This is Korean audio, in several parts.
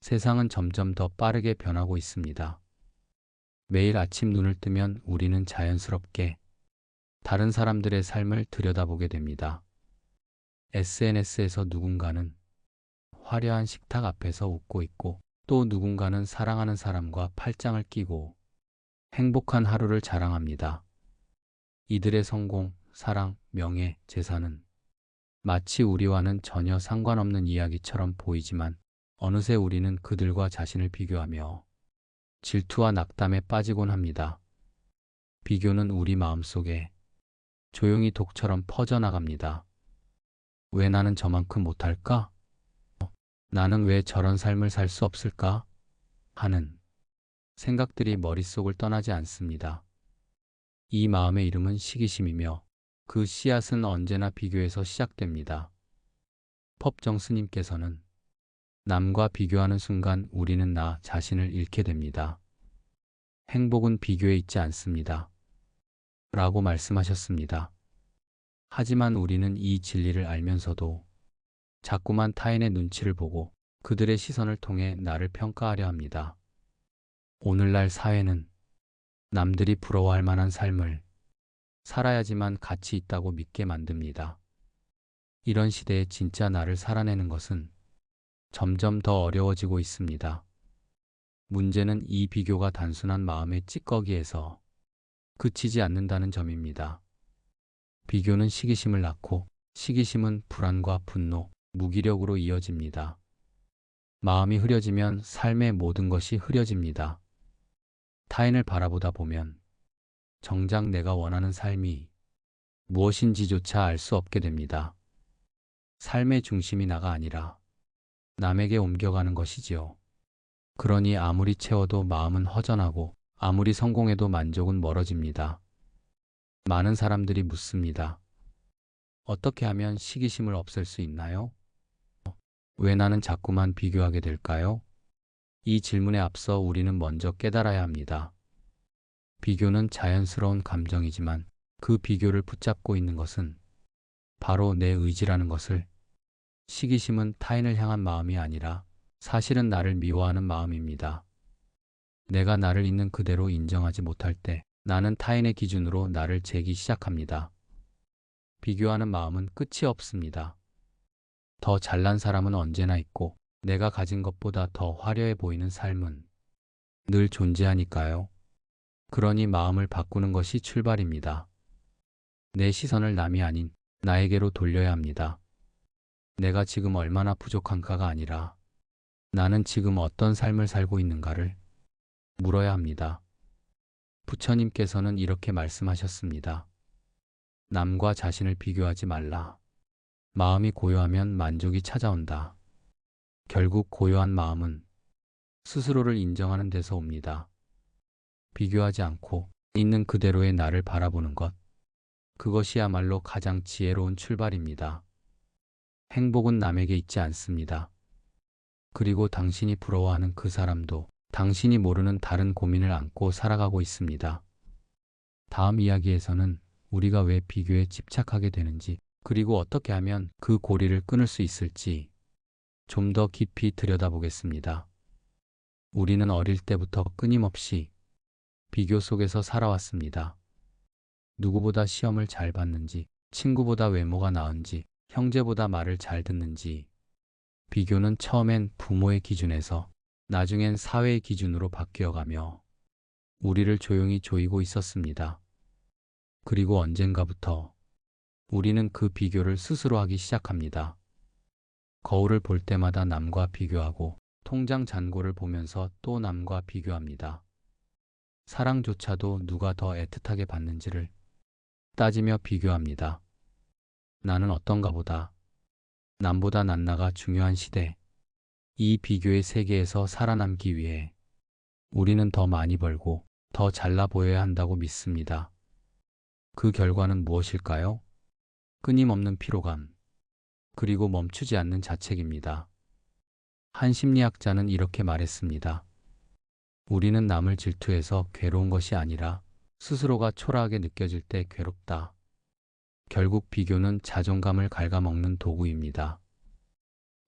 세상은 점점 더 빠르게 변하고 있습니다. 매일 아침 눈을 뜨면 우리는 자연스럽게 다른 사람들의 삶을 들여다보게 됩니다. SNS에서 누군가는 화려한 식탁 앞에서 웃고 있고, 또 누군가는 사랑하는 사람과 팔짱을 끼고 행복한 하루를 자랑합니다. 이들의 성공, 사랑, 명예, 재산은 마치 우리와는 전혀 상관없는 이야기처럼 보이지만, 어느새 우리는 그들과 자신을 비교하며 질투와 낙담에 빠지곤 합니다. 비교는 우리 마음속에 조용히 독처럼 퍼져나갑니다. 왜 나는 저만큼 못할까? 나는 왜 저런 삶을 살 수 없을까? 하는 생각들이 머릿속을 떠나지 않습니다. 이 마음의 이름은 시기심이며, 그 씨앗은 언제나 비교에서 시작됩니다. 펍정 스님께서는 남과 비교하는 순간 우리는 나 자신을 잃게 됩니다. 행복은 비교에 있지 않습니다. 라고 말씀하셨습니다. 하지만 우리는 이 진리를 알면서도 자꾸만 타인의 눈치를 보고 그들의 시선을 통해 나를 평가하려 합니다. 오늘날 사회는 남들이 부러워할 만한 삶을 살아야지만 가치 있다고 믿게 만듭니다. 이런 시대에 진짜 나를 살아내는 것은 점점 더 어려워지고 있습니다. 문제는 이 비교가 단순한 마음의 찌꺼기에서 그치지 않는다는 점입니다. 비교는 시기심을 낳고, 시기심은 불안과 분노, 무기력으로 이어집니다. 마음이 흐려지면 삶의 모든 것이 흐려집니다. 타인을 바라보다 보면 정작 내가 원하는 삶이 무엇인지조차 알 수 없게 됩니다. 삶의 중심이 나가 아니라 남에게 옮겨가는 것이지요. 그러니 아무리 채워도 마음은 허전하고, 아무리 성공해도 만족은 멀어집니다. 많은 사람들이 묻습니다. 어떻게 하면 시기심을 없앨 수 있나요? 왜 나는 자꾸만 비교하게 될까요? 이 질문에 앞서 우리는 먼저 깨달아야 합니다. 비교는 자연스러운 감정이지만, 그 비교를 붙잡고 있는 것은 바로 내 의지라는 것을, 시기심은 타인을 향한 마음이 아니라 사실은 나를 미워하는 마음입니다. 내가 나를 있는 그대로 인정하지 못할 때 나는 타인의 기준으로 나를 재기 시작합니다. 비교하는 마음은 끝이 없습니다. 더 잘난 사람은 언제나 있고, 내가 가진 것보다 더 화려해 보이는 삶은 늘 존재하니까요. 그러니 마음을 바꾸는 것이 출발입니다. 내 시선을 남이 아닌 나에게로 돌려야 합니다. 내가 지금 얼마나 부족한가가 아니라 나는 지금 어떤 삶을 살고 있는가를 물어야 합니다. 부처님께서는 이렇게 말씀하셨습니다. 남과 자신을 비교하지 말라. 마음이 고요하면 만족이 찾아온다. 결국 고요한 마음은 스스로를 인정하는 데서 옵니다. 비교하지 않고 있는 그대로의 나를 바라보는 것, 그것이야말로 가장 지혜로운 출발입니다. 행복은 남에게 있지 않습니다. 그리고 당신이 부러워하는 그 사람도 당신이 모르는 다른 고민을 안고 살아가고 있습니다. 다음 이야기에서는 우리가 왜 비교에 집착하게 되는지, 그리고 어떻게 하면 그 고리를 끊을 수 있을지 좀 더 깊이 들여다보겠습니다. 우리는 어릴 때부터 끊임없이 비교 속에서 살아왔습니다. 누구보다 시험을 잘 봤는지, 친구보다 외모가 나은지, 형제보다 말을 잘 듣는지, 비교는 처음엔 부모의 기준에서 나중엔 사회의 기준으로 바뀌어가며 우리를 조용히 조이고 있었습니다. 그리고 언젠가부터 우리는 그 비교를 스스로 하기 시작합니다. 거울을 볼 때마다 남과 비교하고, 통장 잔고를 보면서 또 남과 비교합니다. 사랑조차도 누가 더 애틋하게 받는지를 따지며 비교합니다. 나는 어떤가 보다, 남보다 낫나가 중요한 시대, 이 비교의 세계에서 살아남기 위해 우리는 더 많이 벌고 더 잘나 보여야 한다고 믿습니다. 그 결과는 무엇일까요? 끊임없는 피로감, 그리고 멈추지 않는 자책입니다. 한 심리학자는 이렇게 말했습니다. 우리는 남을 질투해서 괴로운 것이 아니라 스스로가 초라하게 느껴질 때 괴롭다. 결국 비교는 자존감을 갉아먹는 도구입니다.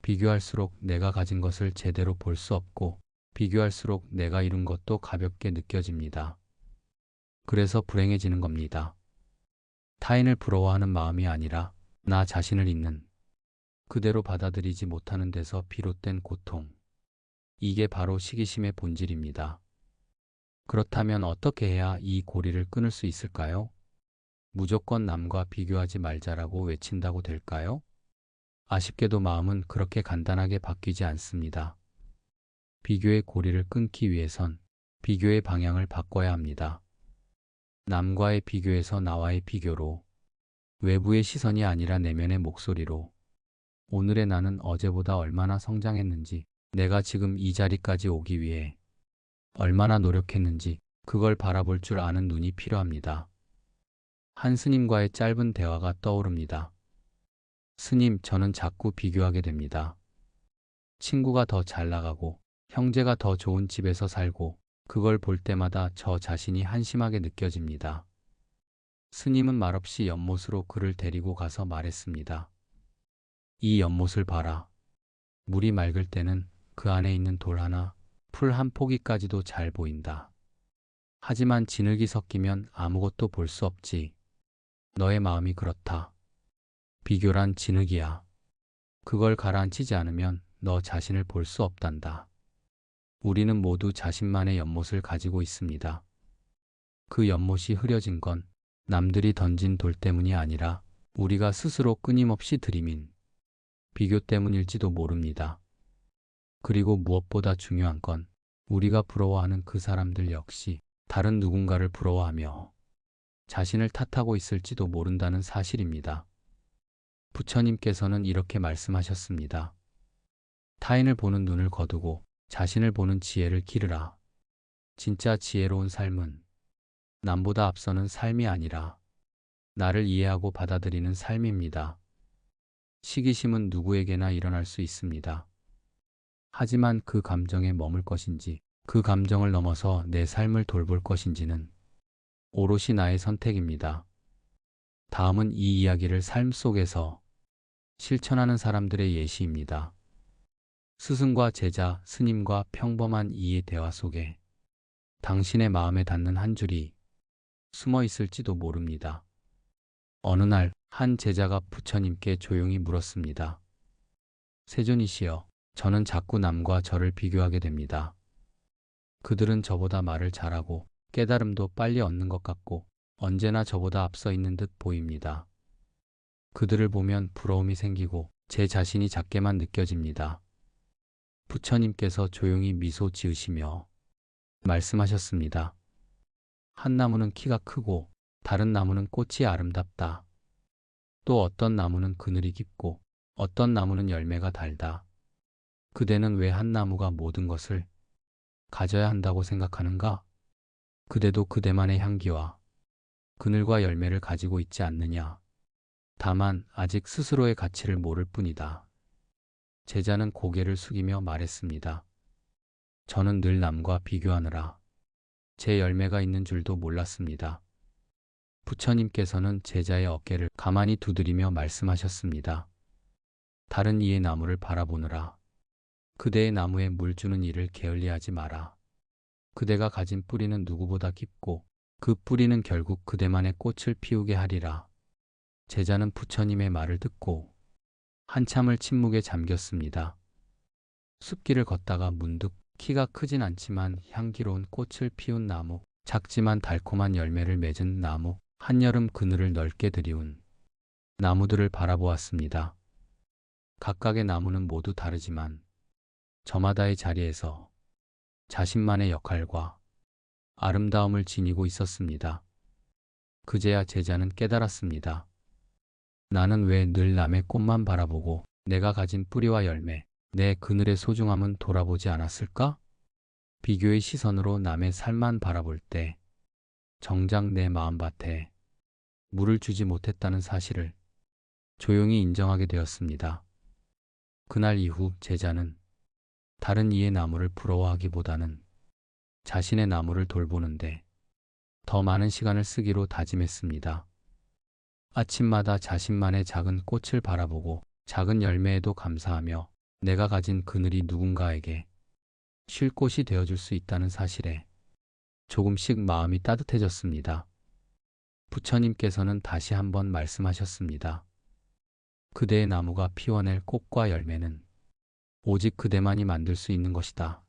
비교할수록 내가 가진 것을 제대로 볼 수 없고 비교할수록 내가 이룬 것도 가볍게 느껴집니다. 그래서 불행해지는 겁니다. 타인을 부러워하는 마음이 아니라 나 자신을 있는 그대로 받아들이지 못하는 데서 비롯된 고통. 이게 바로 시기심의 본질입니다. 그렇다면 어떻게 해야 이 고리를 끊을 수 있을까요? 무조건 남과 비교하지 말자라고 외친다고 될까요? 아쉽게도 마음은 그렇게 간단하게 바뀌지 않습니다. 비교의 고리를 끊기 위해선 비교의 방향을 바꿔야 합니다. 남과의 비교에서 나와의 비교로, 외부의 시선이 아니라 내면의 목소리로, 오늘의 나는 어제보다 얼마나 성장했는지, 내가 지금 이 자리까지 오기 위해 얼마나 노력했는지 그걸 바라볼 줄 아는 눈이 필요합니다. 한 스님과의 짧은 대화가 떠오릅니다. 스님, 저는 자꾸 비교하게 됩니다. 친구가 더 잘 나가고 형제가 더 좋은 집에서 살고 그걸 볼 때마다 저 자신이 한심하게 느껴집니다. 스님은 말없이 연못으로 그를 데리고 가서 말했습니다. 이 연못을 봐라. 물이 맑을 때는 그 안에 있는 돌 하나, 풀 한 포기까지도 잘 보인다. 하지만 진흙이 섞이면 아무것도 볼 수 없지. 너의 마음이 그렇다. 비교란 진흙이야. 그걸 가라앉히지 않으면 너 자신을 볼 수 없단다. 우리는 모두 자신만의 연못을 가지고 있습니다. 그 연못이 흐려진 건 남들이 던진 돌 때문이 아니라 우리가 스스로 끊임없이 들이민 비교 때문일지도 모릅니다. 그리고 무엇보다 중요한 건 우리가 부러워하는 그 사람들 역시 다른 누군가를 부러워하며 자신을 탓하고 있을지도 모른다는 사실입니다. 부처님께서는 이렇게 말씀하셨습니다. 타인을 보는 눈을 거두고 자신을 보는 지혜를 기르라. 진짜 지혜로운 삶은 남보다 앞서는 삶이 아니라 나를 이해하고 받아들이는 삶입니다. 시기심은 누구에게나 일어날 수 있습니다. 하지만 그 감정에 머물 것인지 그 감정을 넘어서 내 삶을 돌볼 것인지는 오롯이 나의 선택입니다. 다음은 이 이야기를 삶 속에서 실천하는 사람들의 예시입니다. 스승과 제자, 스님과 평범한 이의 대화 속에 당신의 마음에 닿는 한 줄이 숨어 있을지도 모릅니다. 어느 날 한 제자가 부처님께 조용히 물었습니다. 세존이시여, 저는 자꾸 남과 저를 비교하게 됩니다. 그들은 저보다 말을 잘하고 깨달음도 빨리 얻는 것 같고 언제나 저보다 앞서 있는 듯 보입니다. 그들을 보면 부러움이 생기고 제 자신이 작게만 느껴집니다. 부처님께서 조용히 미소 지으시며 말씀하셨습니다. 한 나무는 키가 크고 다른 나무는 꽃이 아름답다. 또 어떤 나무는 그늘이 깊고 어떤 나무는 열매가 달다. 그대는 왜 한 나무가 모든 것을 가져야 한다고 생각하는가? 그대도 그대만의 향기와 그늘과 열매를 가지고 있지 않느냐? 다만 아직 스스로의 가치를 모를 뿐이다. 제자는 고개를 숙이며 말했습니다. 저는 늘 남과 비교하느라 제 열매가 있는 줄도 몰랐습니다. 부처님께서는 제자의 어깨를 가만히 두드리며 말씀하셨습니다. 다른 이의 나무를 바라보느라 그대의 나무에 물 주는 일을 게을리하지 마라. 그대가 가진 뿌리는 누구보다 깊고 그 뿌리는 결국 그대만의 꽃을 피우게 하리라. 제자는 부처님의 말을 듣고 한참을 침묵에 잠겼습니다. 숲길을 걷다가 문득 키가 크진 않지만 향기로운 꽃을 피운 나무, 작지만 달콤한 열매를 맺은 나무, 한여름 그늘을 넓게 드리운 나무들을 바라보았습니다. 각각의 나무는 모두 다르지만 저마다의 자리에서 자신만의 역할과 아름다움을 지니고 있었습니다. 그제야 제자는 깨달았습니다. 나는 왜 늘 남의 꽃만 바라보고 내가 가진 뿌리와 열매, 내 그늘의 소중함은 돌아보지 않았을까? 비교의 시선으로 남의 삶만 바라볼 때 정작 내 마음밭에 물을 주지 못했다는 사실을 조용히 인정하게 되었습니다. 그날 이후 제자는 다른 이의 나무를 부러워하기보다는 자신의 나무를 돌보는데 더 많은 시간을 쓰기로 다짐했습니다. 아침마다 자신만의 작은 꽃을 바라보고 작은 열매에도 감사하며 내가 가진 그늘이 누군가에게 쉴 곳이 되어줄 수 있다는 사실에 조금씩 마음이 따뜻해졌습니다. 부처님께서는 다시 한번 말씀하셨습니다. 그대의 나무가 피워낼 꽃과 열매는 오직 그대만이 만들 수 있는 것이다.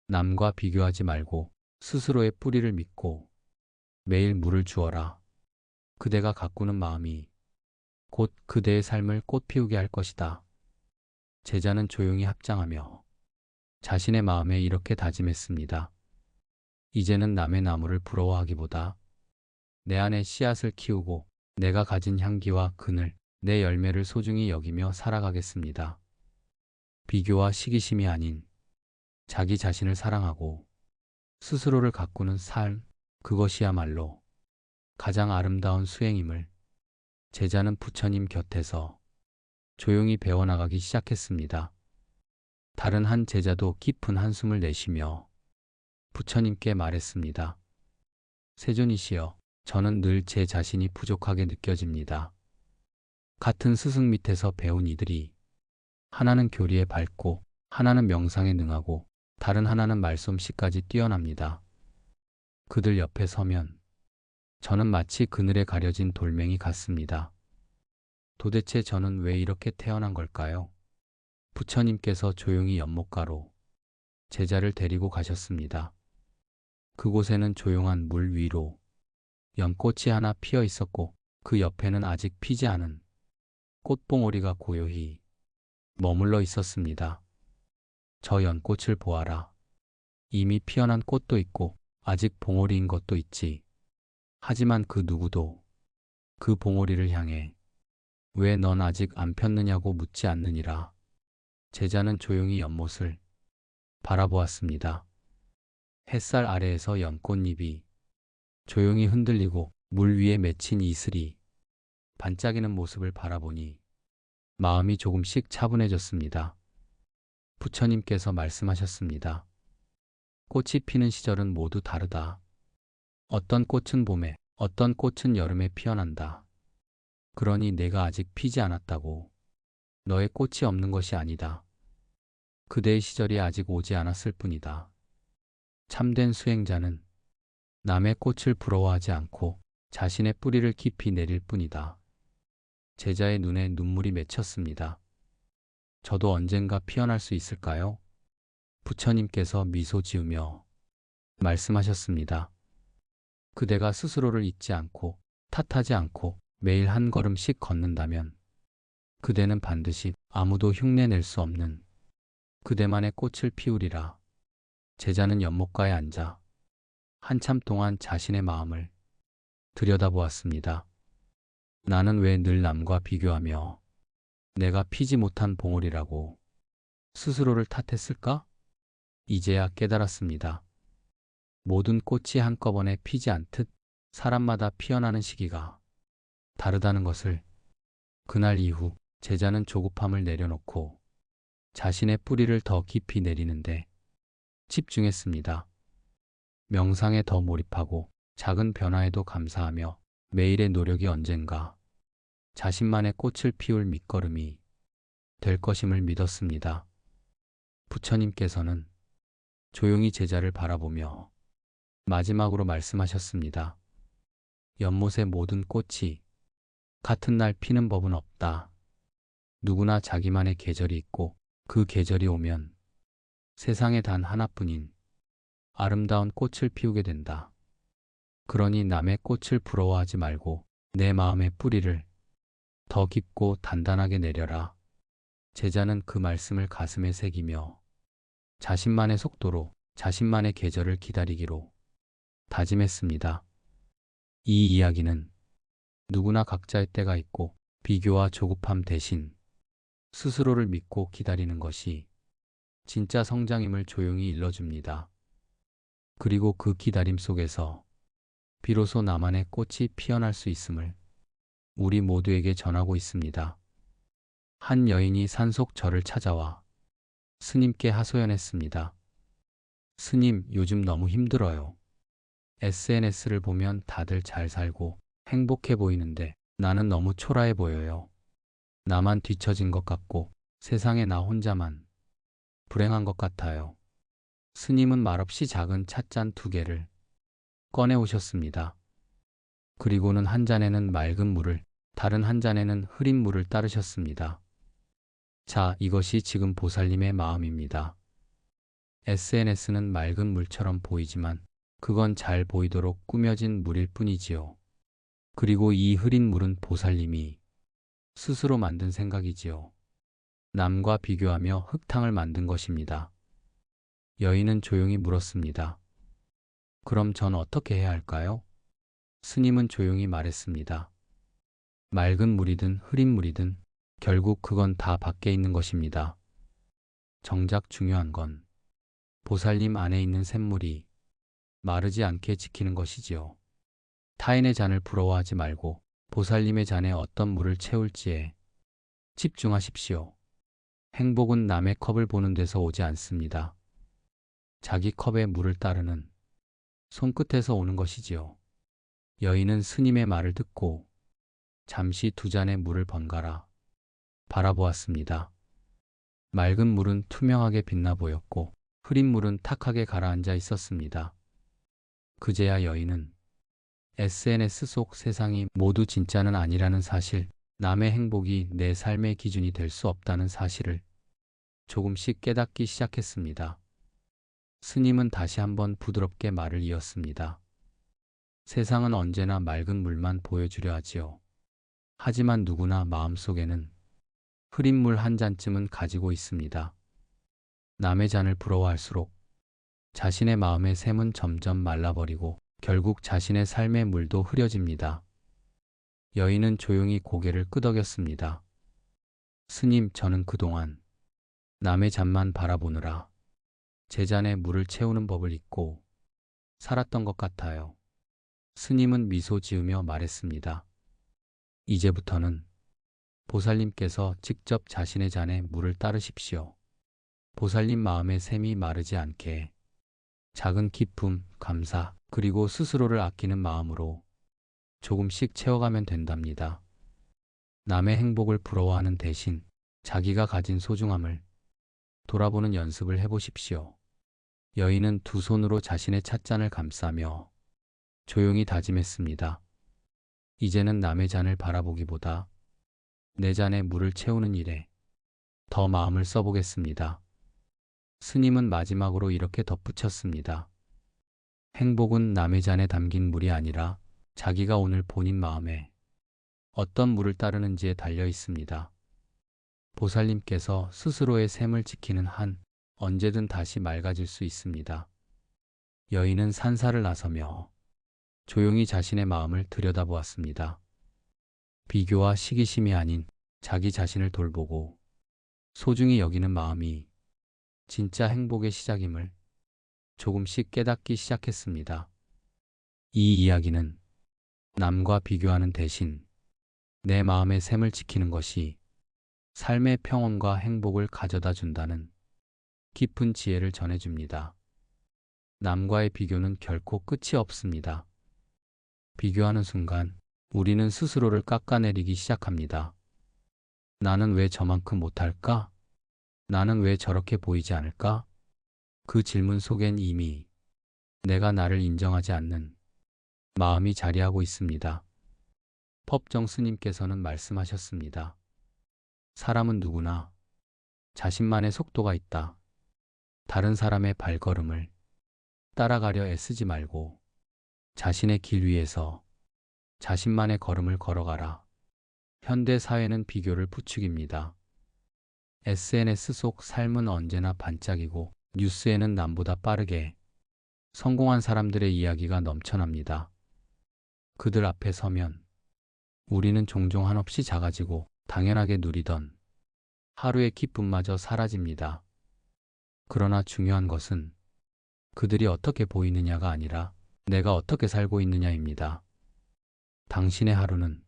남과 비교하지 말고 스스로의 뿌리를 믿고 매일 물을 주어라. 그대가 가꾸는 마음이 곧 그대의 삶을 꽃피우게 할 것이다. 제자는 조용히 합장하며 자신의 마음에 이렇게 다짐했습니다. 이제는 남의 나무를 부러워하기보다 내 안에 씨앗을 키우고 내가 가진 향기와 그늘, 내 열매를 소중히 여기며 살아가겠습니다. 비교와 시기심이 아닌 자기 자신을 사랑하고 스스로를 가꾸는 삶, 그것이야말로 가장 아름다운 수행임을 제자는 부처님 곁에서 조용히 배워나가기 시작했습니다. 다른 한 제자도 깊은 한숨을 내쉬며 부처님께 말했습니다. 세존이시여, 저는 늘 제 자신이 부족하게 느껴집니다. 같은 스승 밑에서 배운 이들이 하나는 교리에 밝고 하나는 명상에 능하고 다른 하나는 말솜씨까지 뛰어납니다. 그들 옆에 서면 저는 마치 그늘에 가려진 돌멩이 같습니다. 도대체 저는 왜 이렇게 태어난 걸까요? 부처님께서 조용히 연못가로 제자를 데리고 가셨습니다. 그곳에는 조용한 물 위로 연꽃이 하나 피어 있었고 그 옆에는 아직 피지 않은 꽃봉오리가 고요히 머물러 있었습니다. 저 연꽃을 보아라. 이미 피어난 꽃도 있고 아직 봉오리인 것도 있지. 하지만 그 누구도 그 봉오리를 향해 왜 넌 아직 안 폈느냐고 묻지 않느니라. 제자는 조용히 연못을 바라보았습니다. 햇살 아래에서 연꽃잎이 조용히 흔들리고 물 위에 맺힌 이슬이 반짝이는 모습을 바라보니 마음이 조금씩 차분해졌습니다. 부처님께서 말씀하셨습니다. 꽃이 피는 시절은 모두 다르다. 어떤 꽃은 봄에, 어떤 꽃은 여름에 피어난다. 그러니 내가 아직 피지 않았다고 너의 꽃이 없는 것이 아니다. 그대의 시절이 아직 오지 않았을 뿐이다. 참된 수행자는 남의 꽃을 부러워하지 않고 자신의 뿌리를 깊이 내릴 뿐이다. 제자의 눈에 눈물이 맺혔습니다. 저도 언젠가 피어날 수 있을까요? 부처님께서 미소 지으며 말씀하셨습니다. 그대가 스스로를 잊지 않고 탓하지 않고 매일 한 걸음씩 걷는다면 그대는 반드시 아무도 흉내낼 수 없는 그대만의 꽃을 피우리라. 제자는 연못가에 앉아 한참 동안 자신의 마음을 들여다보았습니다. 나는 왜 늘 남과 비교하며 내가 피지 못한 봉오리라고 스스로를 탓했을까? 이제야 깨달았습니다. 모든 꽃이 한꺼번에 피지 않듯 사람마다 피어나는 시기가 다르다는 것을. 그날 이후 제자는 조급함을 내려놓고 자신의 뿌리를 더 깊이 내리는데 집중했습니다. 명상에 더 몰입하고 작은 변화에도 감사하며 매일의 노력이 언젠가 자신만의 꽃을 피울 밑거름이 될 것임을 믿었습니다. 부처님께서는 조용히 제자를 바라보며 마지막으로 말씀하셨습니다. 연못의 모든 꽃이 같은 날 피는 법은 없다. 누구나 자기만의 계절이 있고 그 계절이 오면 세상에 단 하나뿐인 아름다운 꽃을 피우게 된다. 그러니 남의 꽃을 부러워하지 말고 내 마음의 뿌리를 더 깊고 단단하게 내려라. 제자는 그 말씀을 가슴에 새기며 자신만의 속도로 자신만의 계절을 기다리기로 다짐했습니다. 이 이야기는 누구나 각자의 때가 있고 비교와 조급함 대신 스스로를 믿고 기다리는 것이 진짜 성장임을 조용히 일러줍니다. 그리고 그 기다림 속에서 비로소 나만의 꽃이 피어날 수 있음을 우리 모두에게 전하고 있습니다. 한 여인이 산속 절을 찾아와 스님께 하소연했습니다. 스님, 요즘 너무 힘들어요. SNS를 보면 다들 잘 살고 행복해 보이는데 나는 너무 초라해 보여요. 나만 뒤처진 것 같고 세상에 나 혼자만 불행한 것 같아요. 스님은 말없이 작은 찻잔 2개를 꺼내 오셨습니다. 그리고는 한 잔에는 맑은 물을, 다른 한 잔에는 흐린 물을 따르셨습니다. 자, 이것이 지금 보살님의 마음입니다. SNS는 맑은 물처럼 보이지만 그건 잘 보이도록 꾸며진 물일 뿐이지요. 그리고 이 흐린 물은 보살님이 스스로 만든 생각이지요. 남과 비교하며 흙탕을 만든 것입니다. 여인은 조용히 물었습니다. 그럼 전 어떻게 해야 할까요? 스님은 조용히 말했습니다. 맑은 물이든 흐린 물이든 결국 그건 다 밖에 있는 것입니다. 정작 중요한 건 보살님 안에 있는 샘물이 마르지 않게 지키는 것이지요. 타인의 잔을 부러워하지 말고 보살님의 잔에 어떤 물을 채울지에 집중하십시오. 행복은 남의 컵을 보는 데서 오지 않습니다. 자기 컵에 물을 따르는 손끝에서 오는 것이지요. 여인은 스님의 말을 듣고 잠시 2잔의 물을 번갈아 바라보았습니다. 맑은 물은 투명하게 빛나 보였고 흐린 물은 탁하게 가라앉아 있었습니다. 그제야 여인은 SNS 속 세상이 모두 진짜는 아니라는 사실, 남의 행복이 내 삶의 기준이 될 수 없다는 사실을 조금씩 깨닫기 시작했습니다. 스님은 다시 한번 부드럽게 말을 이었습니다. 세상은 언제나 맑은 물만 보여주려 하지요. 하지만 누구나 마음속에는 흐린 물 한 잔쯤은 가지고 있습니다. 남의 잔을 부러워할수록 자신의 마음의 샘은 점점 말라버리고 결국 자신의 삶의 물도 흐려집니다. 여인은 조용히 고개를 끄덕였습니다. 스님, 저는 그동안 남의 잔만 바라보느라 제 잔에 물을 채우는 법을 잊고 살았던 것 같아요. 스님은 미소 지으며 말했습니다. 이제부터는 보살님께서 직접 자신의 잔에 물을 따르십시오. 보살님 마음의 샘이 마르지 않게 작은 기쁨, 감사, 그리고 스스로를 아끼는 마음으로 조금씩 채워가면 된답니다. 남의 행복을 부러워하는 대신 자기가 가진 소중함을 돌아보는 연습을 해보십시오. 여인은 2 손으로 자신의 찻잔을 감싸며 조용히 다짐했습니다. 이제는 남의 잔을 바라보기보다 내 잔에 물을 채우는 일에 더 마음을 써보겠습니다. 스님은 마지막으로 이렇게 덧붙였습니다. 행복은 남의 잔에 담긴 물이 아니라 자기가 오늘 본인 마음에 어떤 물을 따르는지에 달려 있습니다. 보살님께서 스스로의 샘을 지키는 한 언제든 다시 맑아질 수 있습니다. 여인은 산사를 나서며 조용히 자신의 마음을 들여다보았습니다. 비교와 시기심이 아닌 자기 자신을 돌보고 소중히 여기는 마음이 진짜 행복의 시작임을 조금씩 깨닫기 시작했습니다. 이 이야기는 남과 비교하는 대신 내 마음의 샘을 지키는 것이 삶의 평온과 행복을 가져다 준다는 깊은 지혜를 전해줍니다. 남과의 비교는 결코 끝이 없습니다. 비교하는 순간 우리는 스스로를 깎아내리기 시작합니다. 나는 왜 저만큼 못할까? 나는 왜 저렇게 보이지 않을까? 그 질문 속엔 이미 내가 나를 인정하지 않는 마음이 자리하고 있습니다. 법정 스님께서는 말씀하셨습니다. 사람은 누구나 자신만의 속도가 있다. 다른 사람의 발걸음을 따라가려 애쓰지 말고 자신의 길 위에서 자신만의 걸음을 걸어가라. 현대 사회는 비교를 부추깁니다. SNS 속 삶은 언제나 반짝이고 뉴스에는 남보다 빠르게 성공한 사람들의 이야기가 넘쳐납니다. 그들 앞에 서면 우리는 종종 한없이 작아지고 당연하게 누리던 하루의 기쁨마저 사라집니다. 그러나 중요한 것은 그들이 어떻게 보이느냐가 아니라 내가 어떻게 살고 있느냐입니다. 당신의 하루는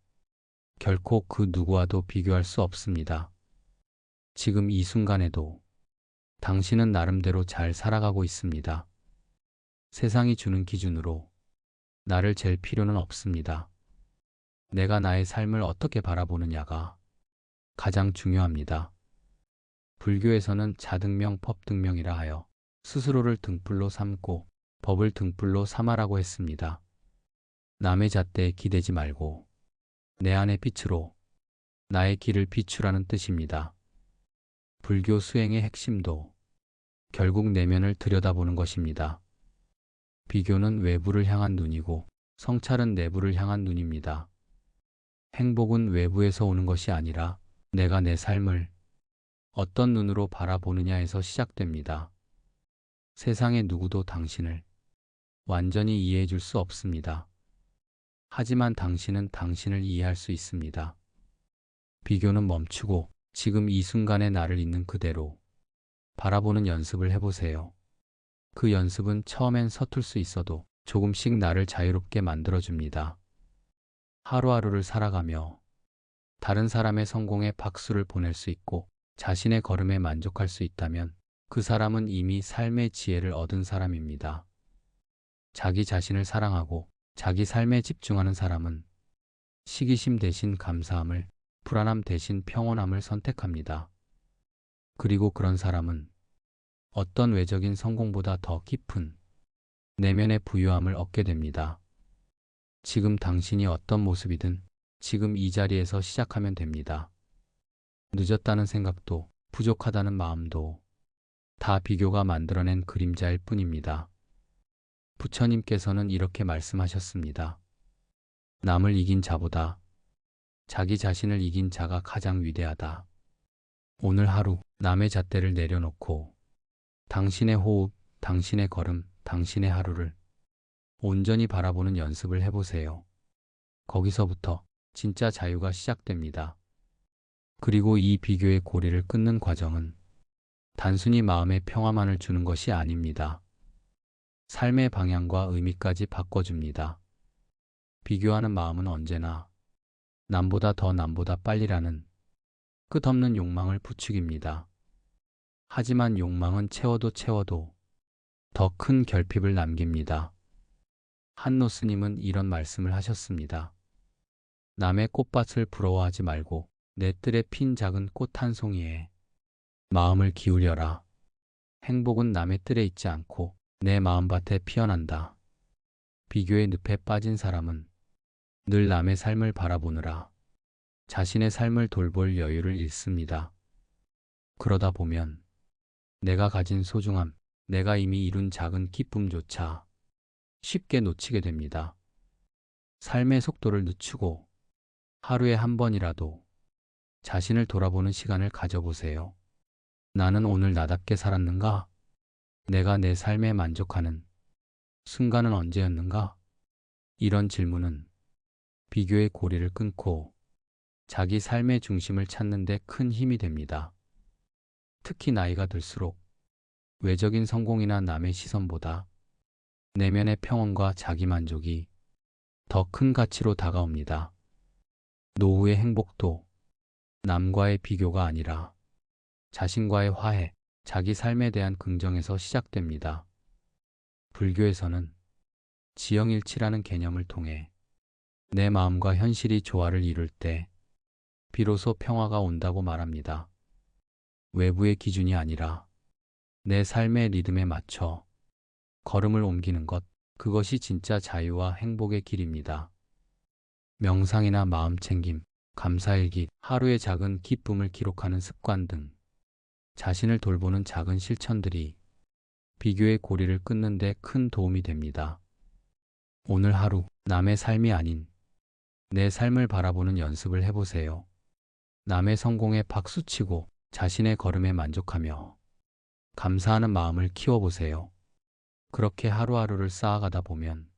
결코 그 누구와도 비교할 수 없습니다. 지금 이 순간에도 당신은 나름대로 잘 살아가고 있습니다. 세상이 주는 기준으로 나를 잴 필요는 없습니다. 내가 나의 삶을 어떻게 바라보느냐가 가장 중요합니다. 불교에서는 자등명 법등명이라 하여 스스로를 등불로 삼고 법을 등불로 삼아라고 했습니다. 남의 잣대에 기대지 말고 내 안의 빛으로 나의 길을 비추라는 뜻입니다. 불교 수행의 핵심도 결국 내면을 들여다보는 것입니다. 비교는 외부를 향한 눈이고 성찰은 내부를 향한 눈입니다. 행복은 외부에서 오는 것이 아니라 내가 내 삶을 어떤 눈으로 바라보느냐에서 시작됩니다. 세상의 누구도 당신을 완전히 이해해 줄 수 없습니다. 하지만 당신은 당신을 이해할 수 있습니다. 비교는 멈추고 지금 이 순간의 나를 있는 그대로 바라보는 연습을 해보세요. 그 연습은 처음엔 서툴 수 있어도 조금씩 나를 자유롭게 만들어줍니다. 하루하루를 살아가며 다른 사람의 성공에 박수를 보낼 수 있고 자신의 걸음에 만족할 수 있다면 그 사람은 이미 삶의 지혜를 얻은 사람입니다. 자기 자신을 사랑하고 자기 삶에 집중하는 사람은 시기심 대신 감사함을, 불안함 대신 평온함을 선택합니다. 그리고 그런 사람은 어떤 외적인 성공보다 더 깊은 내면의 부유함을 얻게 됩니다. 지금 당신이 어떤 모습이든 지금 이 자리에서 시작하면 됩니다. 늦었다는 생각도 부족하다는 마음도 다 비교가 만들어낸 그림자일 뿐입니다. 부처님께서는 이렇게 말씀하셨습니다. 남을 이긴 자보다 자기 자신을 이긴 자가 가장 위대하다. 오늘 하루 남의 잣대를 내려놓고 당신의 호흡, 당신의 걸음, 당신의 하루를 온전히 바라보는 연습을 해보세요. 거기서부터 진짜 자유가 시작됩니다. 그리고 이 비교의 고리를 끊는 과정은 단순히 마음의 평화만을 주는 것이 아닙니다. 삶의 방향과 의미까지 바꿔줍니다. 비교하는 마음은 언제나 남보다 더 남보다 빨리라는 끝없는 욕망을 부추깁니다. 하지만 욕망은 채워도 채워도 더 큰 결핍을 남깁니다. 한노 스님은 이런 말씀을 하셨습니다. 남의 꽃밭을 부러워하지 말고 내 뜰에 핀 작은 꽃 한 송이에 마음을 기울여라. 행복은 남의 뜰에 있지 않고 내 마음밭에 피어난다. 비교의 늪에 빠진 사람은 늘 남의 삶을 바라보느라 자신의 삶을 돌볼 여유를 잃습니다. 그러다 보면 내가 가진 소중함, 내가 이미 이룬 작은 기쁨조차 쉽게 놓치게 됩니다. 삶의 속도를 늦추고 하루에 한 번이라도 자신을 돌아보는 시간을 가져보세요. 나는 오늘 나답게 살았는가? 내가 내 삶에 만족하는 순간은 언제였는가? 이런 질문은 비교의 고리를 끊고 자기 삶의 중심을 찾는 데 큰 힘이 됩니다. 특히 나이가 들수록 외적인 성공이나 남의 시선보다 내면의 평온과 자기만족이 더 큰 가치로 다가옵니다. 노후의 행복도 남과의 비교가 아니라 자신과의 화해, 자기 삶에 대한 긍정에서 시작됩니다. 불교에서는 지영일치라는 개념을 통해 내 마음과 현실이 조화를 이룰 때 비로소 평화가 온다고 말합니다. 외부의 기준이 아니라 내 삶의 리듬에 맞춰 걸음을 옮기는 것, 그것이 진짜 자유와 행복의 길입니다. 명상이나 마음챙김, 감사일기, 하루의 작은 기쁨을 기록하는 습관 등 자신을 돌보는 작은 실천들이 비교의 고리를 끊는 데 큰 도움이 됩니다. 오늘 하루 남의 삶이 아닌 내 삶을 바라보는 연습을 해보세요. 남의 성공에 박수치고 자신의 걸음에 만족하며 감사하는 마음을 키워보세요. 그렇게 하루하루를 쌓아가다 보면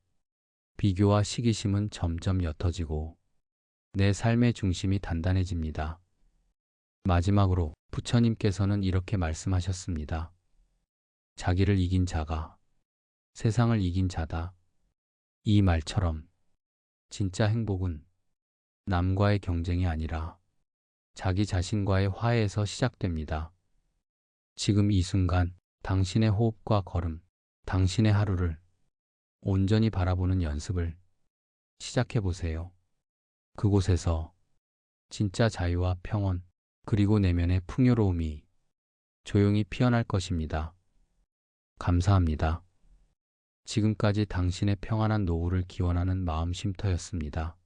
비교와 시기심은 점점 옅어지고 내 삶의 중심이 단단해집니다. 마지막으로 부처님께서는 이렇게 말씀하셨습니다. 자기를 이긴 자가 세상을 이긴 자다. 이 말처럼 진짜 행복은 남과의 경쟁이 아니라 자기 자신과의 화해에서 시작됩니다. 지금 이 순간 당신의 호흡과 걸음, 당신의 하루를 온전히 바라보는 연습을 시작해 보세요. 그곳에서 진짜 자유와 평온, 그리고 내면의 풍요로움이 조용히 피어날 것입니다. 감사합니다. 지금까지 당신의 평안한 노후를 기원하는 마음 쉼터였습니다.